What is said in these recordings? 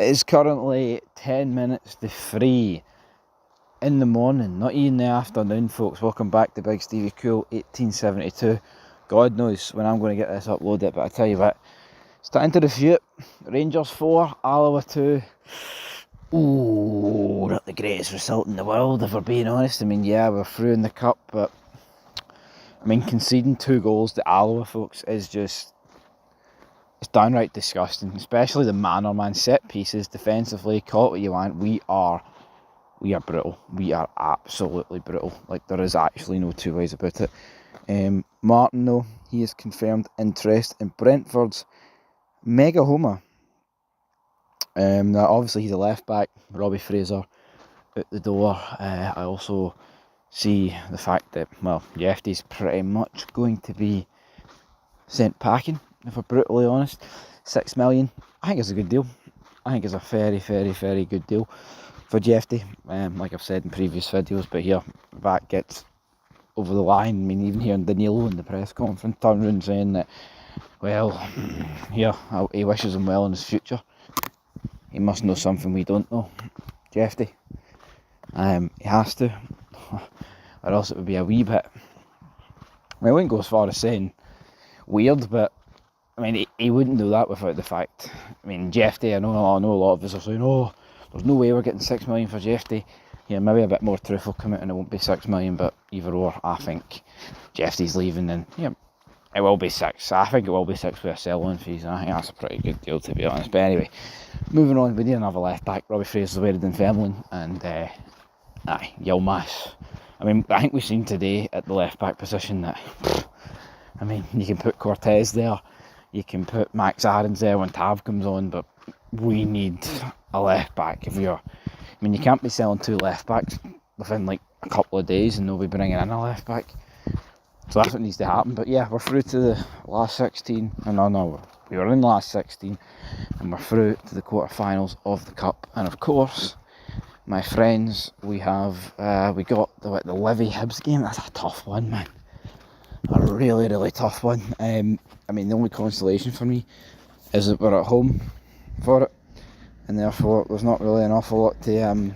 is currently 10 minutes to 3 in the morning, not even the afternoon, folks. Welcome back to Big Stevie Cool 1872. God knows when I'm going to get this uploaded, but I tell you what, starting to review it. Rangers 4, Alloa 2. Ooh, not the greatest result in the world, if we're being honest. I mean, yeah, we're through in the cup, but I mean, conceding 2 goals to Alloa, folks, is just, it's downright disgusting. Especially the manner, man. Set pieces, defensively, call it what you want. We are brutal. We are absolutely brutal. Like, there is actually no two ways about it. Martin, though, he has confirmed interest in Brentford's Mega Homer. Now, obviously, he's a left back. Robbie Fraser at the door. I also see the fact that, well, Jefty's pretty much going to be sent packing, if we're brutally honest. 6 million. I think it's a good deal. I think it's a very, very, very good deal for Jefty. Like I've said in previous videos, but here, that gets over the line. I mean, even hearing Danilo in the press conference turn around saying that, well, here, he wishes him well in his future. He must know something we don't know, Jefty. He has to, or else it would be a wee bit, I wouldn't go as far as saying weird, but I mean, he wouldn't do that without the fact. I mean, Jefty, I know a lot of us are saying, oh, there's no way we're getting 6 million for Jefty. Yeah, maybe a bit more truth will come out and it won't be 6 million, but either or, I think Jefty's leaving, and yeah, it will be 6. I think it will be 6 with a sell-on fees, and I think that's a pretty good deal, to be honest. But anyway, moving on, we need another left back. Robbie Fraser's wearing in Fairmont, and Yilmaz. I mean, I think we've seen today at the left back position that, I mean, you can put Cortez there, you can put Max Aarons there when Tav comes on, but we need a left back. I mean, you can't be selling 2 left backs within like a couple of days and nobody bringing in a left back. So that's what needs to happen. But yeah, we're through to the last 16. No, we were in the last 16, and we're through to the quarterfinals of the cup. And of course, my friends, we got the Livy Hibs game. That's a tough one, man. A really, really tough one. I mean, the only consolation for me is that we're at home for it, and therefore there's not really an awful lot to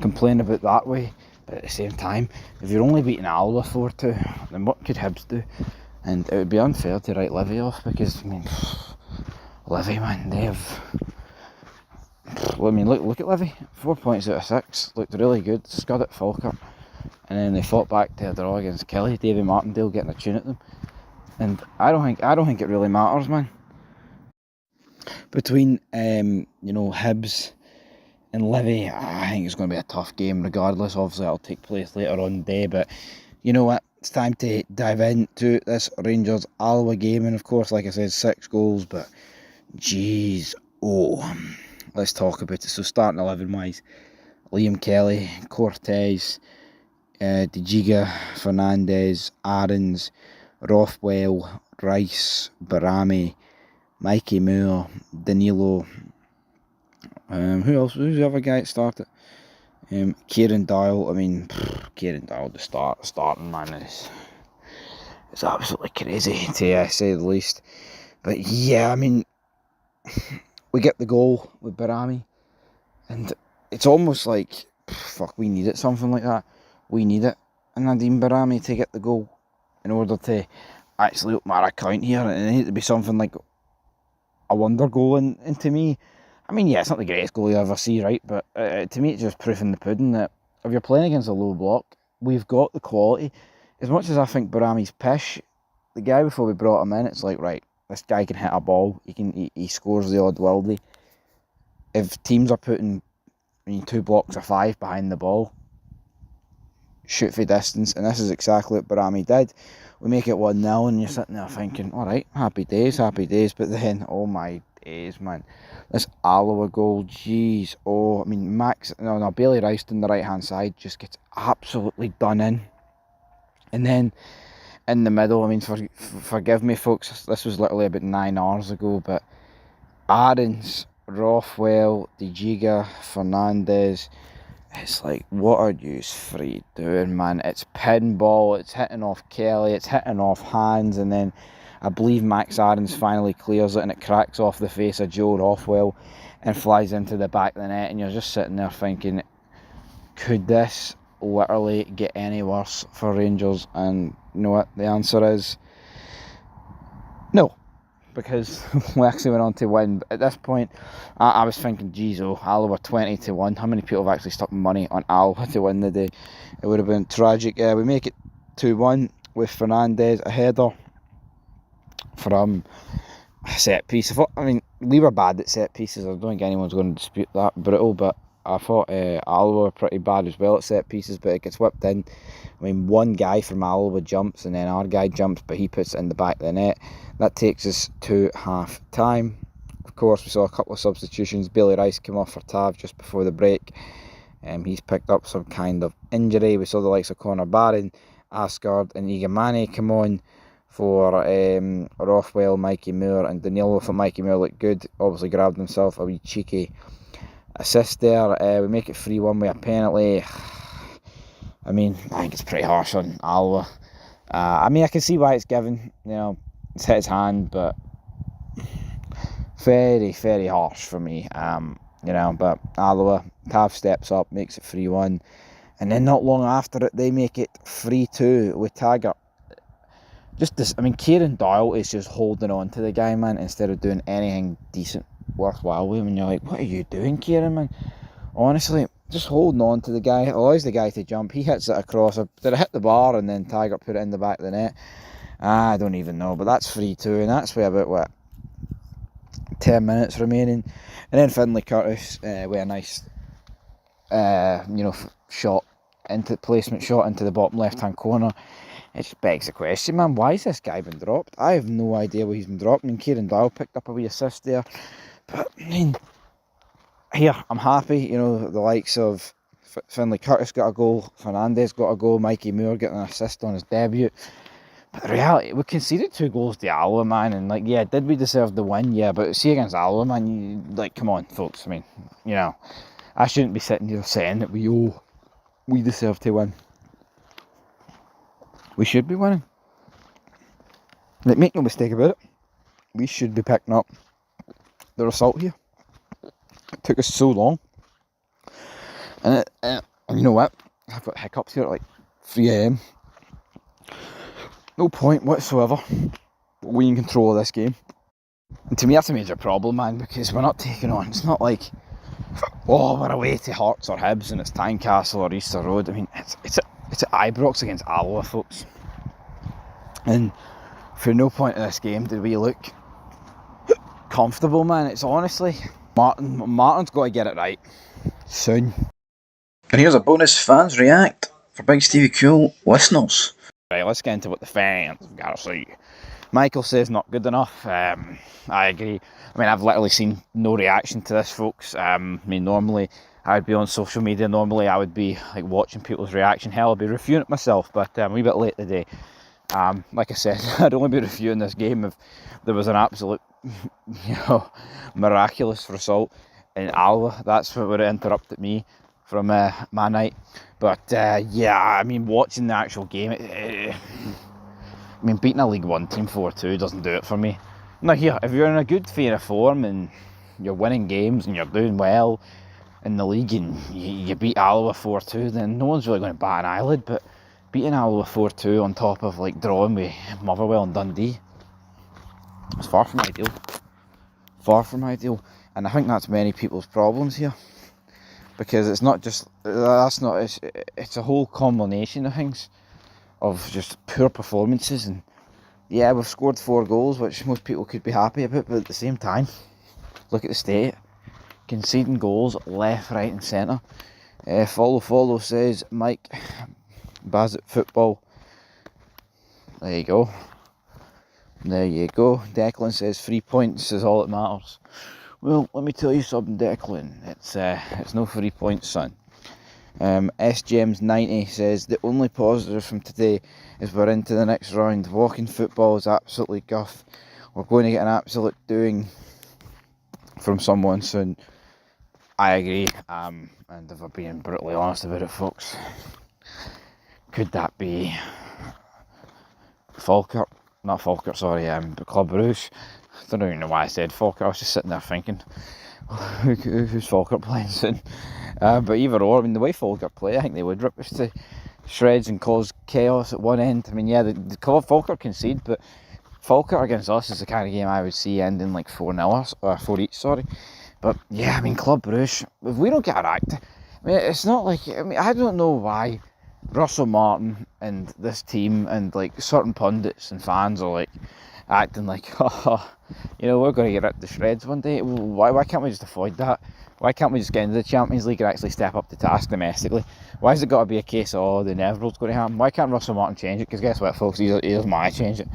complain about that way. But at the same time, if you're only beating Alloa 4-2, then what could Hibs do? And it would be unfair to write Livy off, because I mean, Livy, man, they have. I mean, look at Livy. 4 points out of 6, looked really good. Scud at Falkirk, and then they fought back to a draw against Kelly. Davy Martindale getting a tune at them, and I don't think it really matters, man. Between Hibs and Livy, I think it's going to be a tough game regardless. Obviously, it'll take place later on in the day, but you know what? It's time to dive into this Rangers Alloa game, and of course, like I said, 6 goals, but jeez, let's talk about it. So starting 11 wise, Liam Kelly, Cortez, De Giga, Fernandez, Aarons, Rothwell, Rice, Barami, Mikey Moore, Danilo. Who else? Who's the other guy that started? Kieran Dyle. I mean, Kieran Dyle, the starting man is absolutely crazy, to say the least. But yeah, I mean, we get the goal with Barami, and it's almost like, fuck, we need it, something like that. We need it, and Nadim Barami to get the goal in order to actually open our account here, and it needs to be something like a wonder goal. And to me, I mean, yeah, it's not the greatest goal you ever see, right? But to me, it's just proof in the pudding that if you're playing against a low block, we've got the quality. As much as I think Barami's pish, the guy before we brought him in, it's like, right, this guy can hit a ball. He scores the odd worldie. If teams are putting 2 blocks of 5 behind the ball, shoot for distance, and this is exactly what Barami did. We make it 1-0, and you're sitting there thinking, all right, happy days. But then, oh my days, man, this Alloa goal, jeez. I mean, Bailey Rice on the right hand side just gets absolutely done in, and then in the middle, I mean, forgive me, folks, this was literally about 9 hours ago, but Aarons, Rothwell, De Giga, Fernandez. It's like, what are you three doing, man? It's pinball, it's hitting off Kelly, it's hitting off hands, and then I believe Max Aarons finally clears it and it cracks off the face of Joe Rothwell and flies into the back of the net, and you're just sitting there thinking, could this literally get any worse for Rangers? And you know what? The answer is no, because we actually went on to win. But at this point, I was thinking, geez, Alloa 20-1. How many people have actually stuck money on Alloa to win the day? It would have been tragic. We make it 2-1 with Fernandez, a header from a set piece. I mean, we were bad at set pieces. I don't think anyone's going to dispute that. Brutal, but I thought Alloa were pretty bad as well at set pieces, but it gets whipped in. I mean, one guy from Alloa jumps and then our guy jumps, but he puts it in the back of the net. That takes us to half time. Of course, we saw a couple of substitutions. Bailey Rice came off for Tav just before the break. He's picked up some kind of injury. We saw the likes of Connor Barron, Asgard and Igamane come on for Rothwell, Mikey Moore and Danilo. For Mikey Moore looked good. Obviously grabbed himself a wee cheeky assist there. We make it 3-1 with a penalty. I mean, I think it's pretty harsh on Alloa. I mean, I can see why it's given. You know, it's hit his hand, but very, very harsh for me. You know, but Alloa, Tav steps up, makes it 3-1. And then not long after it, they make it 3-2 with Taggart. Just this, I mean, Kieran Doyle is just holding on to the guy, man, instead of doing anything decent, worthwhile with him. And you're like, what are you doing, Kieran, man? Honestly, just holding on to the guy, allows the guy to jump. He hits it across. Did it hit the bar and then Taggart put it in the back of the net? I don't even know, but that's 3-2, and that's with about, what, 10 minutes remaining. And then Finlay Curtis with a nice, you know, placement shot into the bottom left-hand corner. It just begs the question, man, why has this guy been dropped? I have no idea why he's been dropped. I mean, Kieran Doyle picked up a wee assist there. But, I mean, here, I'm happy, you know, the likes of Finlay Curtis got a goal, Fernandez got a goal, Mikey Moore getting an assist on his debut. But the reality, we conceded 2 goals to Alloa, man, and, like, yeah, did we deserve the win? Yeah, but see, against Alloa, man, like, come on, folks, I mean, you know, I shouldn't be sitting here saying that we deserve to win. We should be winning. Like, make no mistake about it. We should be picking up the result here. It took us so long. And you know what? I've got hiccups here at like 3 AM. No point whatsoever. We in control of this game. And to me, that's a major problem, man, because we're not taking on. It's not like, oh, we're away to Hearts or Hibs and it's Tynecastle or Easter Road. I mean, it's at IBROX against Alloa, folks. And for no point in this game did we look comfortable, man. It's honestly, Martin's got to get it right soon. And here's a bonus fans react for Big Stevie Cool listeners. Right, let's get into what the fans have got to say. Michael says not good enough. I agree. I mean, I've literally seen no reaction to this, folks. I mean, normally I would be on social media. Normally I would be like watching people's reaction. Hell, I'd be reviewing it myself, but I'm a wee bit late today. Like I said, I'd only be reviewing this game if there was an absolute, you know, miraculous result in Alloa. That's what would have interrupted me from my night. But yeah, I mean, watching the actual game, I mean, beating a League One team 4-2 doesn't do it for me. Now here, if you're in a good vein of form and you're winning games and you're doing well in the league and you beat Alloa 4-2, then no one's really going to bat an eyelid. But beating Alloa 4-2 on top of like drawing with Motherwell and Dundee, it's far from ideal. Far from ideal. And I think that's many people's problems here. Because it's not just, it's a whole combination of things, of just poor performances. And yeah, we've scored 4 goals, which most people could be happy about, but at the same time, look at the state. Conceding goals left, right and centre. Follow says, Mike, Bazit Football. There you go. There you go. Declan says 3 points is all that matters. Well, let me tell you something, Declan. It's no 3 points, son. SGMs90 says the only positive from today is we're into the next round. Walking football is absolutely guff. We're going to get an absolute doing from someone soon. I agree. And if we're being brutally honest about it, folks, could that be Falkirk? not Falkirk, sorry, but Club Rouge. I don't even know why I said Falkirk. I was just sitting there thinking, who's Falkirk playing soon? But either or, I mean, the way Falkirk play, I think they would rip us to shreds and cause chaos at one end. I mean, yeah, the Falkirk concede, but Falkirk against us is the kind of game I would see ending like 4-0 or 4 each, sorry. But yeah, I mean, Club Rouge, if we don't get a act, I mean, it's not like, I mean, I don't know why Russell Martin and this team and like certain pundits and fans are like acting like, oh, you know, we're going to get ripped to shreds one day. Why can't we just avoid that? Why can't we just get into the Champions League and actually step up to task domestically? Why has it got to be a case of, oh, the Inevitable going to happen? Why can't Russell Martin change it? Because guess what, folks, he doesn't mind change it.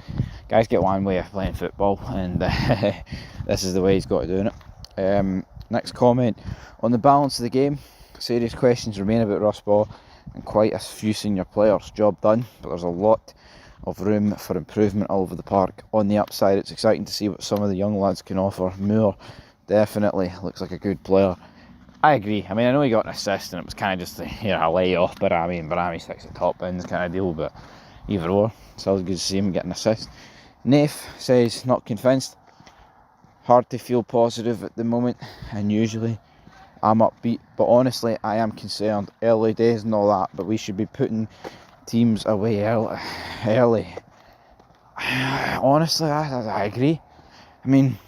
Guys get one way of playing football, and this is the way he's got to do it. Next comment. On the balance of the game, serious questions remain about Ross Ball and quite a few senior players. Job done, but there's a lot of room for improvement all over the park. On the upside, it's exciting to see what some of the young lads can offer. Moore definitely looks like a good player. I agree. I mean, I know he got an assist and it was kind of just a lay-off Barami, and Barami sticks at top ends kind of deal, but either or, it's always good to see him get an assist. Nath says, not convinced. Hard to feel positive at the moment, and usually I'm upbeat, but honestly I am concerned. Early days and all that, but we should be putting teams away early. Honestly, I agree. I mean,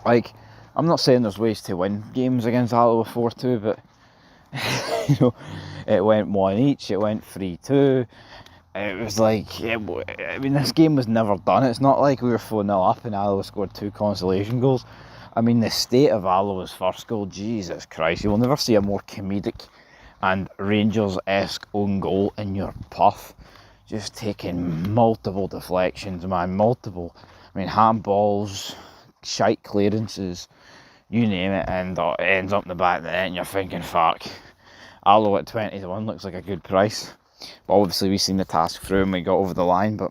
like, I'm not saying there's ways to win games against Alloa 4-2, but you know, it went 1 each, it went 3-2. It was like, I mean, this game was never done. It's not like we were 4-0 up and Alloa scored 2 consolation goals. I mean, the state of Alloa's first goal, Jesus Christ, you will never see a more comedic and Rangers-esque own goal in your puff. Just taking multiple deflections, man, multiple. I mean, handballs, shite clearances, you name it, and it ends up in the back of the net and you're thinking, fuck, Alloa at 20-1 looks like a good price. But obviously we seen the task through and we got over the line. But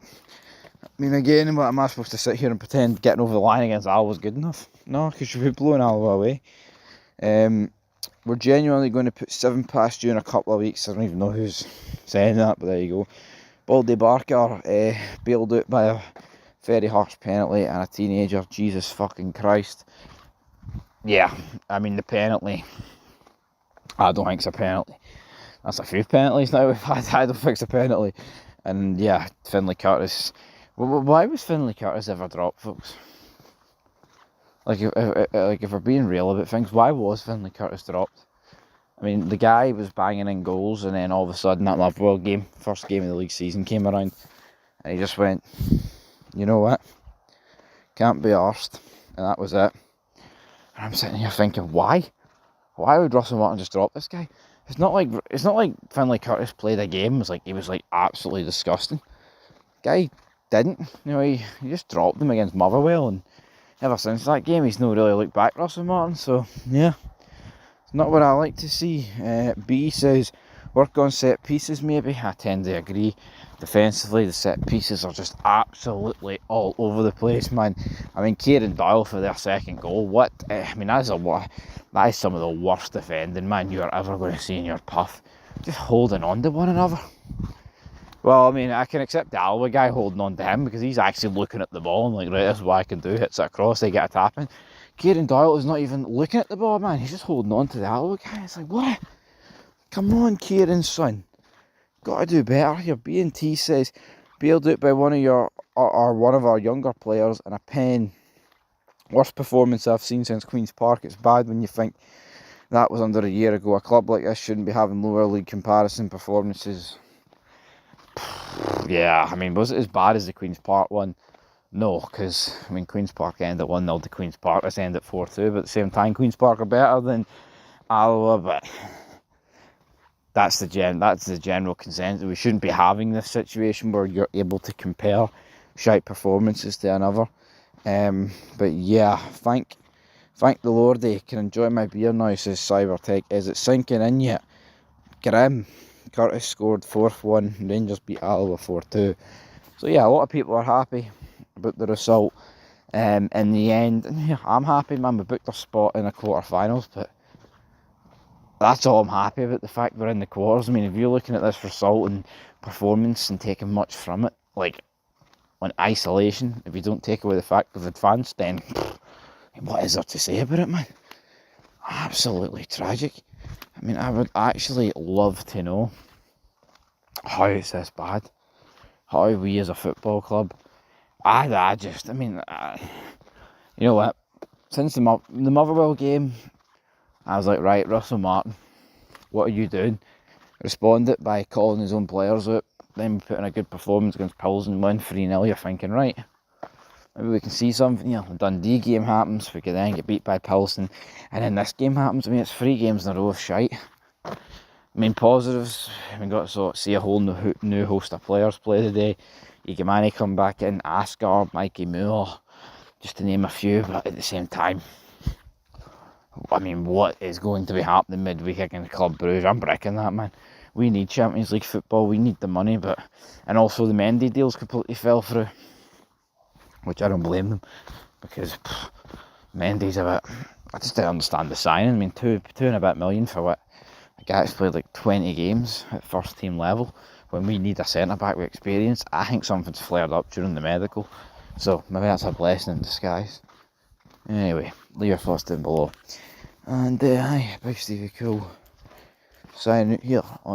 I mean, again, what am I supposed to sit here and pretend getting over the line against Alloa was good enough? No, because you'll be blowing Alloa away. We're genuinely going to put 7 past you in a couple of weeks. I don't even know who's saying that, but there you go. Baldy Barker bailed out by a very harsh penalty and a teenager. Jesus fucking Christ. Yeah, I mean, the penalty, I don't think it's a penalty. That's a few penalties now we've had. I don't think it's a penalty. And yeah, Finlay Curtis. Why was Finlay Curtis ever dropped, folks? Like, if we're being real about things, why was Finlay Curtis dropped? I mean, the guy was banging in goals, and then all of a sudden that Motherwell game, first game of the league season, came around, and he just went, you know what? Can't be arsed. And that was it. And I'm sitting here thinking, why? Why would Russell Martin just drop this guy? It's not like Finlay Curtis played a game. He was absolutely disgusting. Guy didn't. You know, he just dropped him against Motherwell, and ever since that game, he's not really looked back, Russell Martin. So yeah, it's not what I like to see. B says work on set pieces. Maybe I tend to agree. Defensively, the set pieces are just absolutely all over the place, man. I mean, Kieran Doyle for their second goal. What? I mean, that is some of the worst defending, man, you're ever going to see in your puff. Just holding on to one another. Well, I mean, I can accept the Alloa guy holding on to him because he's actually looking at the ball and like, right, this is what I can do. Hits it across, they get a tap in. Kieran Doyle is not even looking at the ball, man. He's just holding on to the Alloa guy. It's like, what? Come on, Kieran, son. Got to do better. Your B&T says bailed out by one of our younger players and a pen. Worst performance I've seen since Queen's Park. It's bad when you think that was under a year ago. A club like this shouldn't be having lower league comparison performances. Yeah, I mean, was it as bad as the Queen's Park one? No, because I mean, Queen's Park ended 1-0 to Queen's Park. This ended 4-2, but at the same time, Queen's Park are better than Alloa. But that's the general consensus. We shouldn't be having this situation where you're able to compare shite performances to another. But yeah, thank the Lord I can enjoy my beer now, says Cybertech. Is it sinking in yet? Grim. Curtis scored 4th one. Rangers beat Alloa 4-2. So yeah, a lot of people are happy about the result. In the end, yeah, I'm happy, man. We booked a spot in the quarterfinals, but that's all I'm happy about, the fact we're in the quarters. I mean, if you're looking at this result and performance and taking much from it, like on isolation, if you don't take away the fact we've advanced, then what is there to say about it, man? Absolutely tragic. I mean, I would actually love to know how it's this bad. How we as a football club, you know what? Since the Motherwell game, I was like, right, Russell Martin, what are you doing? Respond it by calling his own players out, then put in a good performance against Pils and win 3-0. You're thinking, right, maybe we can see something. You know, the Dundee game happens, we can then get beat by Pilsen, and then this game happens. I mean, it's 3 games in a row of shite. I mean, positives, we got to sort of see a whole new host of players play today. Igamani come back in, Asgard, Mikey Moore, just to name a few, but at the same time, I mean, what is going to be happening midweek against Club Brugge? I'm bricking that, man. We need Champions League football, we need the money, and also the Mendy deals completely fell through, which I don't blame them, because Mendy's a bit, I just don't understand the signing. I mean, two and a bit million for what? A guy that's played like 20 games at first team level, when we need a centre-back with experience. I think something's flared up during the medical, so maybe that's a blessing in disguise. Anyway, leave your thoughts down below. And hi, big Stevie Cool, signing out here on